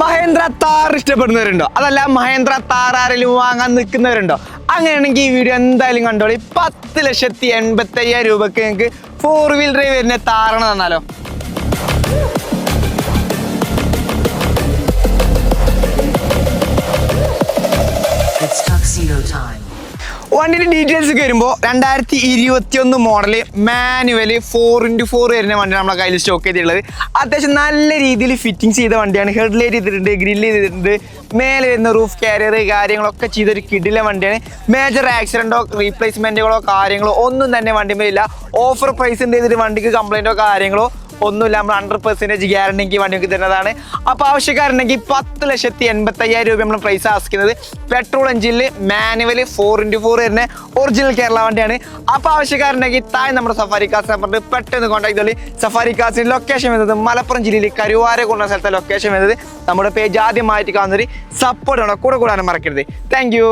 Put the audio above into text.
മഹേന്ദ്ര താർ ഇഷ്ടപ്പെടുന്നവരുണ്ടോ? അതല്ല മഹേന്ദ്ര താർ ആരെങ്കിലും വാങ്ങാൻ നിൽക്കുന്നവരുണ്ടോ? അങ്ങനെയാണെങ്കിൽ ഈ വീഡിയോ എന്തായാലും കണ്ടോളി. 10,85,000 രൂപക്ക് നിങ്ങൾക്ക് 4-wheel ഡ്രൈവ് വരുന്ന താറാണ് തന്നാലോ. വണ്ടിയുടെ ഡീറ്റെയിൽസ് ഒക്കെ വരുമ്പോൾ 2021 മോഡല് മാനുവല് 4x4 വരുന്ന വണ്ടിയാണ് നമ്മളെ കയ്യിൽ സ്റ്റോക്ക് ചെയ്തിട്ടുള്ളത്. അത്യാവശ്യം നല്ല രീതിയിൽ ഫിറ്റിങ്സ് ചെയ്ത വണ്ടിയാണ്. ഹെഡ്ലൈറ്റ് ചെയ്തിട്ടുണ്ട്, ഗ്രില്ല് ചെയ്തിട്ടുണ്ട്, മേലെ വരുന്ന റൂഫ് കാരിയർ കാര്യങ്ങളൊക്കെ ചെയ്തൊരു കിടിലൻ വണ്ടിയാണ്. മേജർ ആക്സിഡൻറ്റോ റീപ്ലേസ്മെൻറ്റുകളോ കാര്യങ്ങളോ ഒന്നും തന്നെ വണ്ടിമേലില്ല. ഓഫർ പ്രൈസ് ഉണ്ട്. ചെയ്തിട്ട് വണ്ടിക്ക് കംപ്ലൈൻറ്റോ കാര്യങ്ങളോ ഒന്നുമില്ല. നമ്മൾ 100% ഗ്യാരണ്ടിക്ക് വണ്ടിക്ക് തരുന്നതാണ്. അപ്പോൾ ആവശ്യക്കാരുണ്ടെങ്കിൽ 10,85,000 രൂപ നമ്മൾ പ്രൈസ് ആസ്ക്കുന്നത്. പെട്രോൾ എഞ്ചിനിൽ മാനുവൽ 4x4 വരുന്ന ഒറിജിനൽ കേരള വണ്ടിയാണ്. അപ്പോൾ ആവശ്യക്കാരുണ്ടെങ്കിൽ താഴെ നമ്മുടെ സഫാരി കാർസ് നമ്പറിൽ പെട്ടെന്ന് കോൺടാക്ട് ചെയ്തോളി. സഫാരി കാർസിൻ്റെ ലൊക്കേഷൻ വരുന്നത് മലപ്പുറം ജില്ലയിൽ കരുവാര കൊണ്ട സ്ഥലത്തെ ലൊക്കേഷൻ വരുന്നത്. നമ്മുടെ പേജ് ആദ്യമായിട്ട് കാണുന്നൊരു സപ്പോർട്ട് ആണ്. കൂടെ കൂടാനും മറക്കരുത്. Thank you.